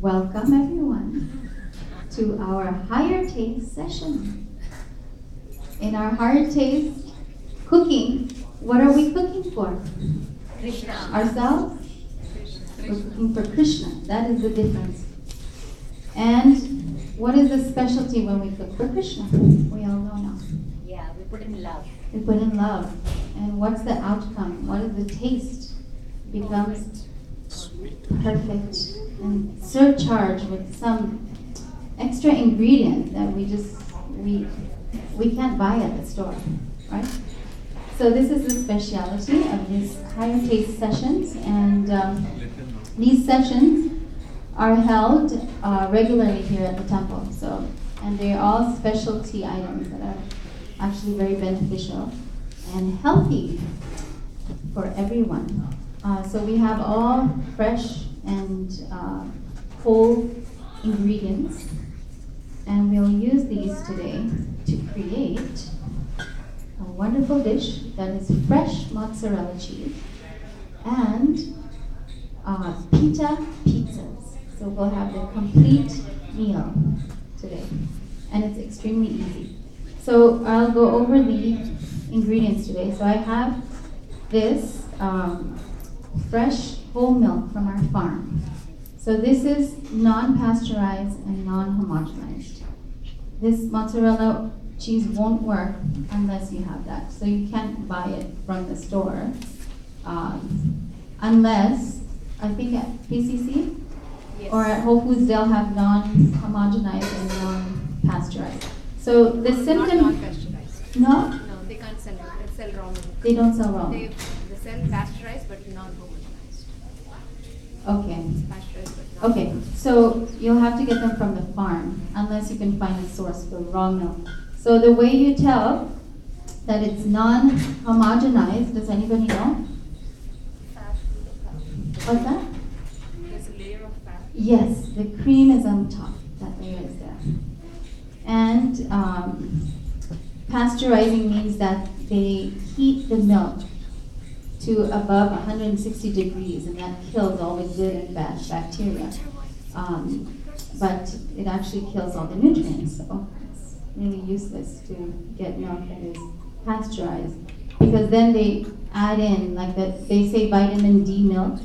Welcome everyone to our Higher Taste session. In our Higher Taste cooking, what are we cooking for? Krishna. Ourselves? We're cooking for Krishna. That is the difference. And what is the specialty when we cook for Krishna? We all know now. Yeah, we put in love. We put in love. And what's the outcome? What is the taste? It becomes perfect and surcharged with some extra ingredient that we can't buy at the store, right? So this is the speciality of these Higher Taste sessions, and these sessions are held regularly here at the temple. So, and they're all specialty items that are actually very beneficial and healthy for everyone. So we have all fresh and whole ingredients, and we'll use these today to create a wonderful dish that is fresh mozzarella cheese and pita pizzas. So we'll have the complete meal today, and it's extremely easy. So I'll go over the ingredients today. So I have this fresh whole milk from our farm. So this is non-pasteurized and non-homogenized. This mozzarella cheese won't work unless you have that. So you can't buy it from the store unless, I think at PCC Yes. or at Whole Foods they'll have non-homogenized and non-pasteurized. So the Not symptom, non-pasteurized. no, No, they can't sell it. They sell raw milk. they don't sell raw. They sell pasteurized but non-homogenized. Okay. Pasteurized but not. Okay, so you'll have to get them from the farm unless you can find a source for raw milk. So the way you tell that it's non-homogenized, does anybody know? What's that? There's a layer of fat. Yes, the cream is on top. That layer is there. And pasteurizing means that they heat the milk to above 160 degrees, and that kills all the good and bad bacteria. But it actually kills all the nutrients. So it's really useless to get milk that is pasteurized, because then they add in, like they say vitamin D milk.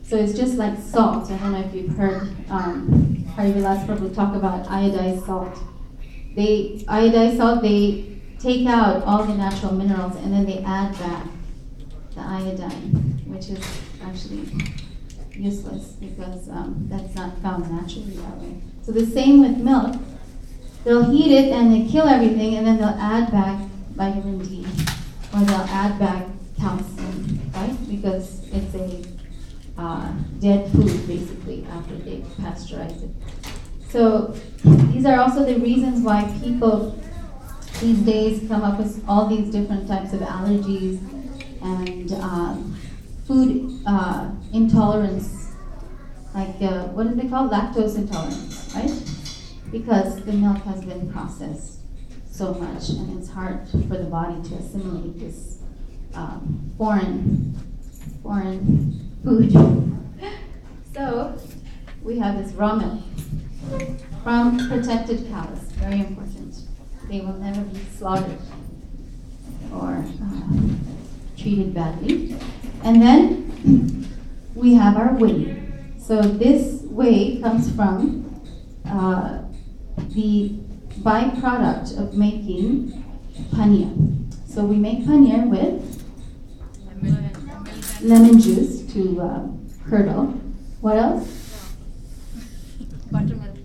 So it's just like salt. I don't know if you've heard Harivilas Prabhu talk about iodized salt. Iodized salt, they take out all the natural minerals and then they add back the iodine, which is actually useless because that's not found naturally that way. So the same with milk. They'll heat it and they kill everything, and then they'll add back vitamin D, or they'll add back calcium, right? Because it's a dead food basically after they pasteurize it. So these are also the reasons why people these days come up with all these different types of allergies and food intolerance, like what is it called? Lactose intolerance, right? Because the milk has been processed so much, and it's hard for the body to assimilate this foreign food. So we have this raw milk from protected cows, very important. They will never be slaughtered or treated badly. And then we have our whey. So this whey comes from the byproduct of making paneer. So we make paneer with lemon juice to curdle. What else? Buttermilk.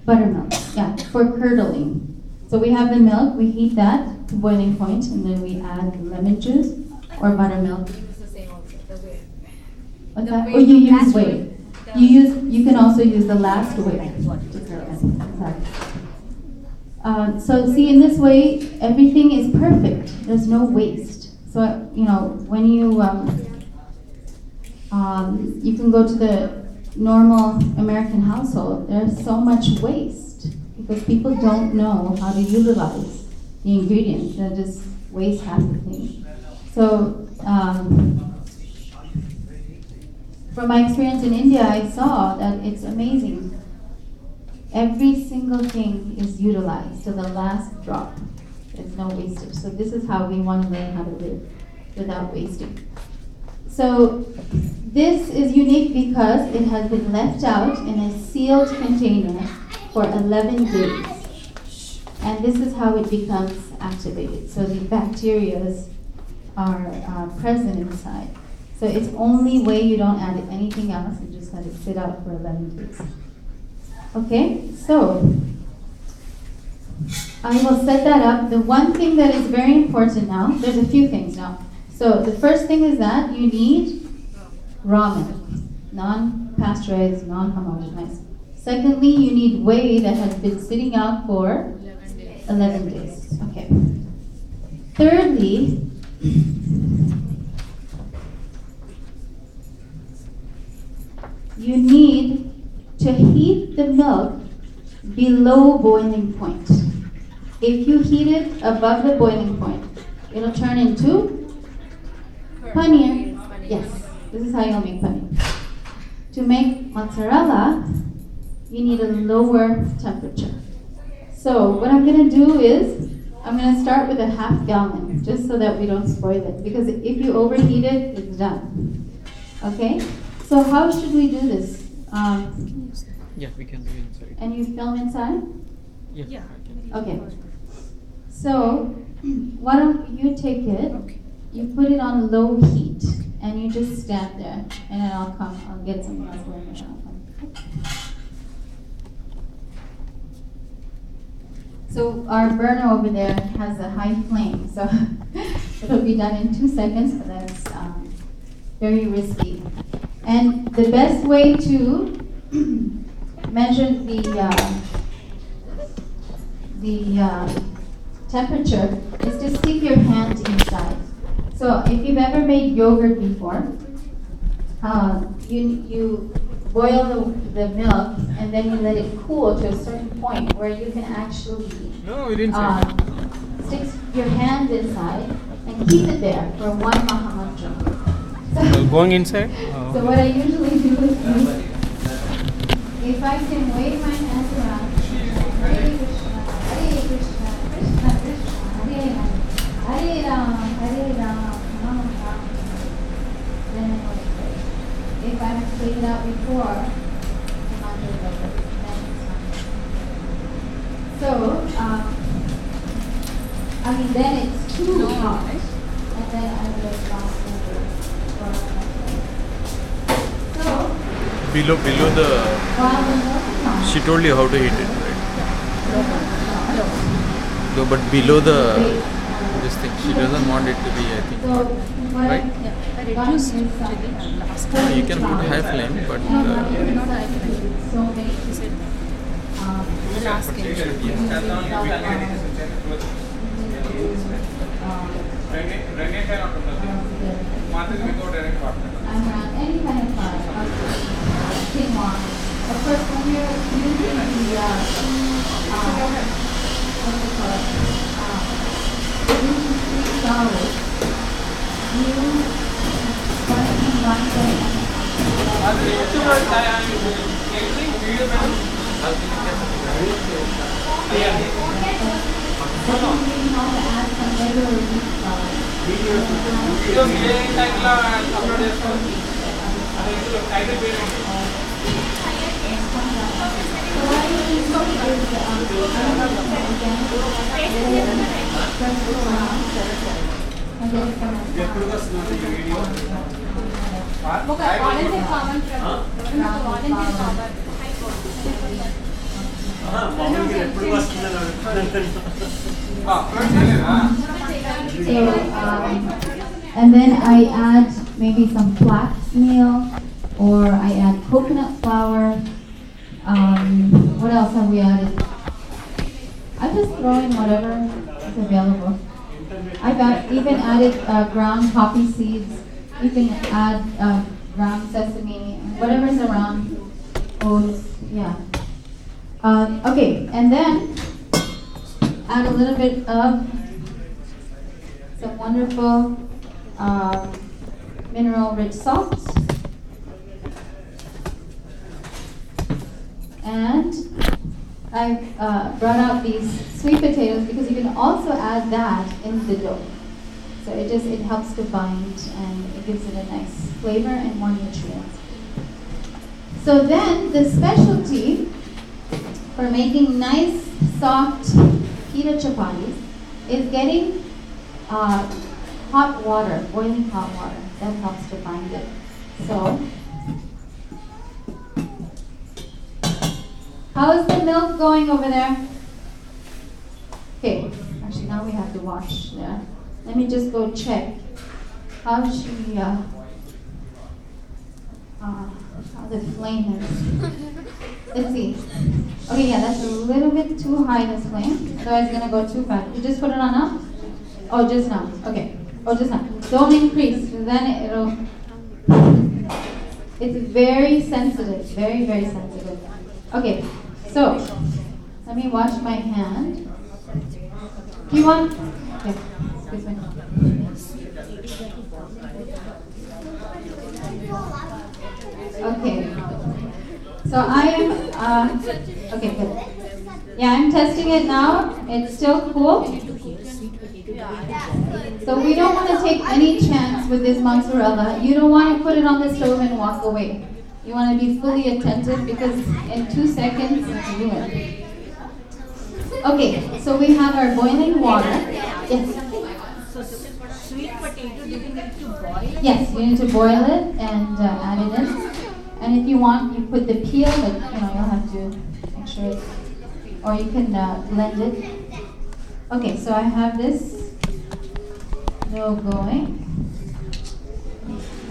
Buttermilk, yeah, for curdling. So we have the milk, we heat that to boiling point, and then we add lemon juice or buttermilk. We use the same also, the whey. What's The that? whey, Oh, you use last whey. whey. You can also use the last whey to curdle. Exactly. So see, in this way, everything is perfect. There's no waste. So when you can go to the normal American household, there's so much waste because people don't know how to utilize the ingredients. They just waste half the thing. So from my experience in India, I saw that it's amazing. Every single thing is utilized to the last drop. There's no wastage. So this is how we want to learn how to live without wasting. So this is unique because it has been left out in a sealed container for 11 days. And this is how it becomes activated. So the bacteria are present inside. So it's only way you don't add anything else, you just let it sit out for 11 days. Okay, so I will set that up. The one thing that is very important now, there's a few things now. So the first thing is that you need raw milk, non-pasteurized, non-homogenized. Secondly, you need whey that has been sitting out for 11 days. Okay. Thirdly, you need to heat the milk below boiling point. If you heat it above the boiling point, it'll turn into paneer. Yes, this is how you'll make paneer. To make mozzarella, you need a lower temperature. So what I'm going to do is, I'm going to start with a half gallon, just so that we don't spoil it. Because if you overheat it, it's done. Okay? So how should we do this? Yeah, we can do inside. And you film inside? Yeah. Okay. So, why don't you take it, you put it on low heat, and you just stand there, and then I'll get something else going and I'll come. So our burner over there has a high flame, so it'll be done in 2 seconds, but that's very risky. And the best way to measure the temperature is to stick your hand inside. So if you've ever made yogurt before, you boil the milk and then you let it cool to a certain point where you can actually No, we didn't say. stick your hand inside and keep it there for 1 Mahamantra. Going inside? So what I usually do is, if I can wave my hands around, Hare Krishna, Hare Krishna, Krishna Krishna, Hare Hare, Hare Rama, Hare Rama, Rama Rama, then I know it's right. If I have played it out before, the mantra is over, then it's fine. So, then it's too hot, and then I will cross over for so, Below the. while the milk is hot, She told you how to heat it, right? No, but below the this thing, she doesn't want it to be, I think. so what Right? I've done is You can put high flame, but so many any kind of quinoa. Of course, when you're using the what's it called? Gluten-free flour, you want to combine them. You know to add some regular wheat flour. And then I add maybe some flax meal, or I add coconut flour. What else have we added? I just throw in whatever is available. I've even added ground poppy seeds. You can add ground sesame, whatever's around. Oats, yeah. Okay, and then add a little bit of some wonderful mineral-rich salt. And I brought out these sweet potatoes because you can also add that in the dough. So it helps to bind and it gives it a nice flavor and more nutrients. So then the specialty for making nice soft pita chapatis is getting hot water, boiling hot water. That helps to bind it. So how is the milk going over there? Okay, actually now we have to watch that. Let me just go check how the flame is. Let's see. Okay, yeah, that's a little bit too high, this flame. Otherwise it's gonna go too fast. You just put it on now? Oh, just now. Okay. Oh, just now. Don't increase, then it'll. It's very sensitive, very, very sensitive. Okay, so let me wash my hand. Do you want? Okay, excuse me. Okay, so I am, okay, good. Yeah, I'm testing it now. It's still cool. So we don't want to take any chance with this mozzarella. You don't want to put it on the stove and walk away. You want to be fully attentive because in 2 seconds you can do it. Okay, so we have our boiling water. Yes. So sweet potato, do we need to boil? Yes, you need to boil it and add it in. And if you want, you put the peel, but you'll have to make sure it, or you can blend it. Okay, so I have this dough going.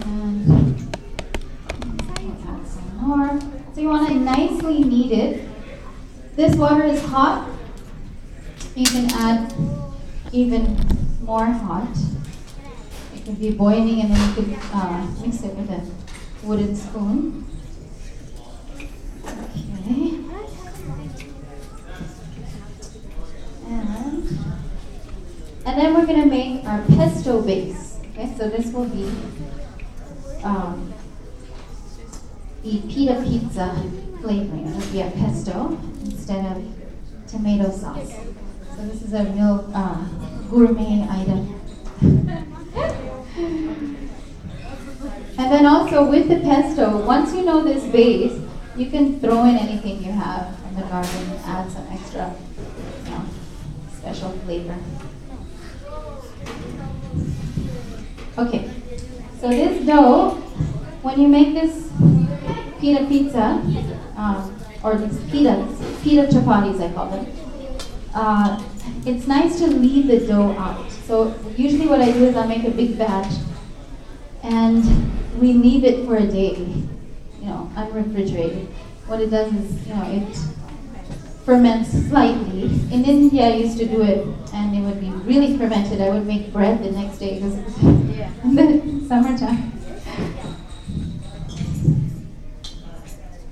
And I'll add some more. So you want to nicely knead it. This water is hot. You can add even more hot. It can be boiling and then you can mix it with a wooden spoon. Okay. And then we're going to make our pesto base. Okay, so this will be the pita pizza flavoring. It'll be a pesto instead of tomato sauce. So this is a real gourmet item. And then also with the pesto, once you know this base, you can throw in anything you have from the garden, add some extra special flavor. Okay, so this dough, when you make this pita pizza, or these pita chapatis I call them, it's nice to leave the dough out. So usually what I do is I make a big batch and we leave it for a day, unrefrigerated. What it does is, it ferments slightly. In India, I used to do it, and it would be really fermented. I would make bread the next day because it's in the summertime.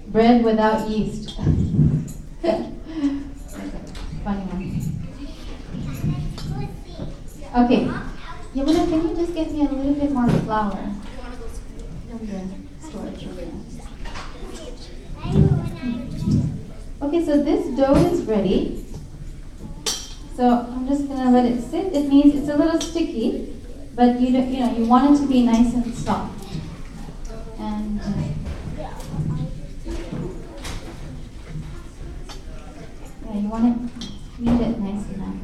Bread without yeast. Funny one. Okay. Yamuna, can you just get me a little bit more flour from the storage room? Okay, so this dough is ready. So I'm just gonna let it sit. It means it's a little sticky, but you want it to be nice and soft. And you want to knead it nice enough.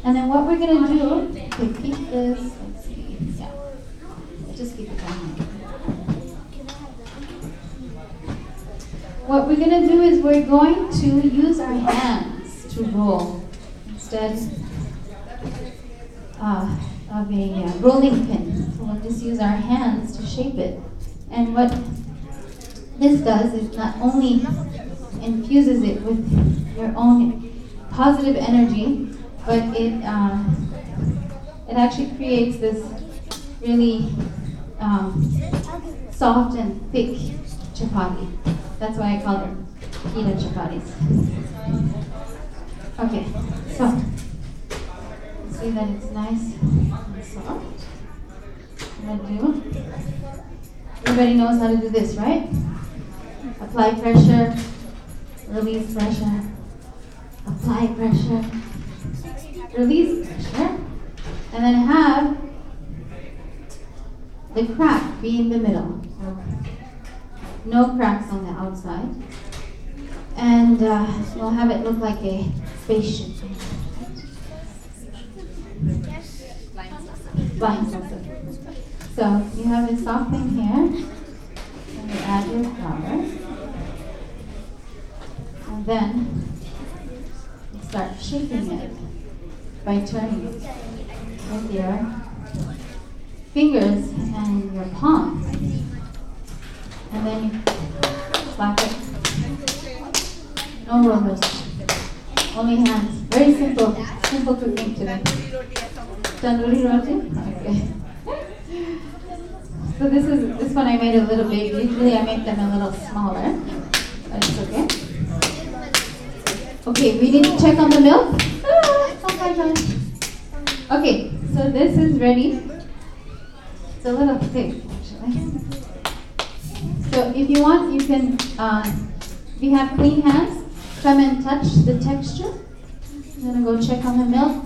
And then what we're gonna do, keep this. Let's see. Yeah, just keep it going. What we're going to do is we're going to use our hands to roll instead of a rolling pin. So we'll just use our hands to shape it. And what this does is not only infuses it with your own positive energy, but it actually creates this really soft and thick chapati. That's why I call them pita chapatis. Okay, so see that it's nice and soft. Everybody knows how to do this, right? Apply pressure, release pressure, apply pressure, release pressure, and then have the crack be in the middle. So no cracks on the outside. And we'll have it look like a spaceship. Flying saucer. So you have a soft thing here, and you add your flour, and then you start shaking it by turning it with your fingers and your palms, and then you slap it. No rollers, only hands. Very simple cooking today. Tandoori roti? Okay. So this one I made a little big. Usually I make them a little smaller, but it's okay. Okay, we need to check on the milk. Oh my God. Okay, so this is ready. It's a little thick actually. So if you want, you can, if you have clean hands, come and touch the texture. I'm gonna go check on the milk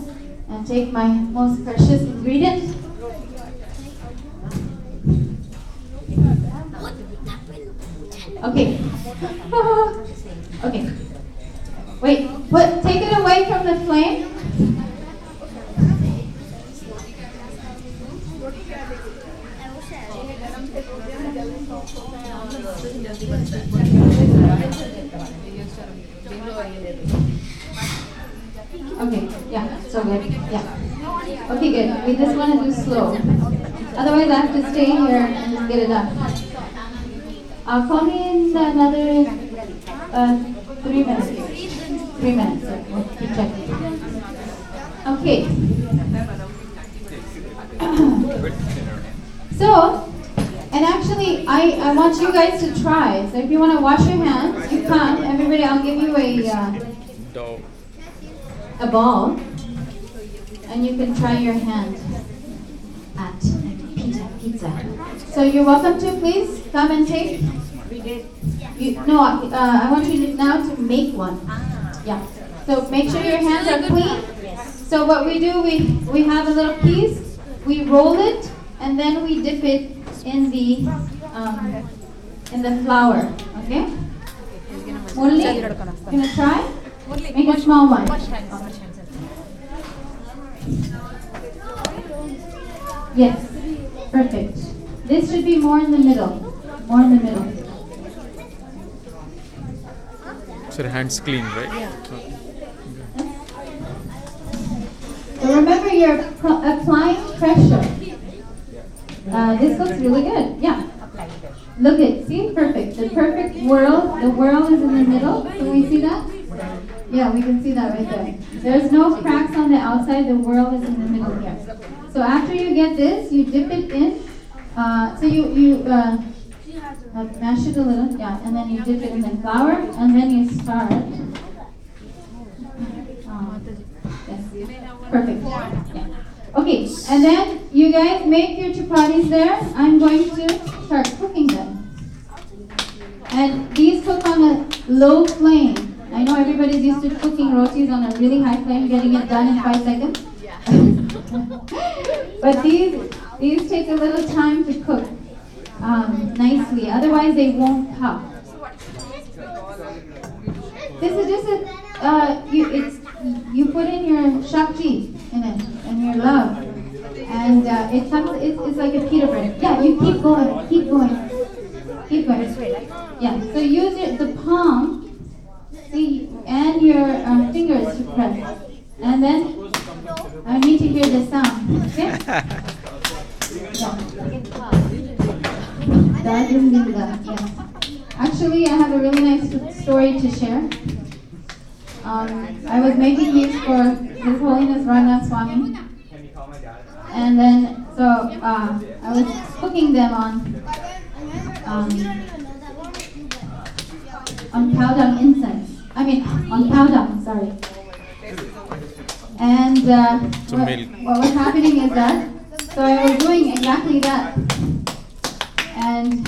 and take my most precious ingredient. Okay. Okay. Wait, take it away from the flame. Okay, yeah, so good. Yeah. Okay, good. We just want to do slow. Otherwise, I have to stay here and just get it done. Call me in another 3 minutes. 3 minutes. We'll keep checking. Okay. So, and actually, I want you guys to try. So if you want to wash your hands, you come. Everybody, I'll give you a ball, and you can try your hand at pizza. So you're welcome to, please come and take. I want you now to make one. Yeah. So make sure your hands are clean. So what we do, we have a little piece, we roll it, and then we dip it in the flour. Okay. Murli, gonna try? Make a small one. Yes, perfect. This should be more in the middle. More in the middle. So your hands clean, right? Yeah. So remember, you're applying pressure. This looks really good. Yeah. Look at, see, perfect. The perfect whirl. The whirl is in the middle. Can we see that? Yeah, we can see that right there. There's no cracks on the outside. The whirl is in the middle here. So after you get this, you dip it in. So you mash it a little, yeah, and then you dip it in the flour, and then you start. Yes, perfect. Yeah. Okay, and then you guys make your chapatis there. I'm going to start cooking them. And these cook on a low flame. I know everybody's used to cooking rotis on a really high flame, getting it done in 5 seconds. But these take a little time to cook nicely, otherwise they won't puff. This is just you put in your shakti in it and your love, and it's like a pita bread. Yeah, you keep going, keep going, keep going. Yeah, so use the palm, see, and your fingers to press, and then I need to hear the sound. Okay? Yes. Actually, I have a really nice story to share. I was making these for His Holiness Raghunath Swami, and then so I was cooking them on cow dung incense. I mean, on cow dung. Sorry. And what was happening is that, so I was doing exactly that. And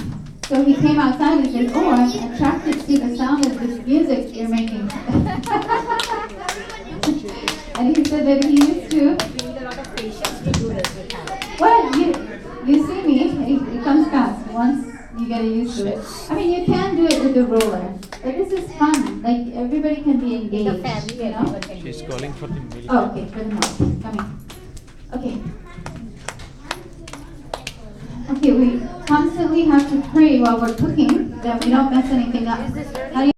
So he came outside and said, "Oh, I'm attracted to the sound of this music you're making." And he said that he used to. You need a lot of patience to do this with her. Well, you see me, it comes fast once you get used to it. I mean, you can do it with the roller, but this is fun. Like everybody can be engaged. The family, you know. everyone can She's do it. calling for the milk. Oh, okay, for the milk. Coming. Okay. Okay, we constantly have to pray while we're cooking that we don't mess anything up. How do you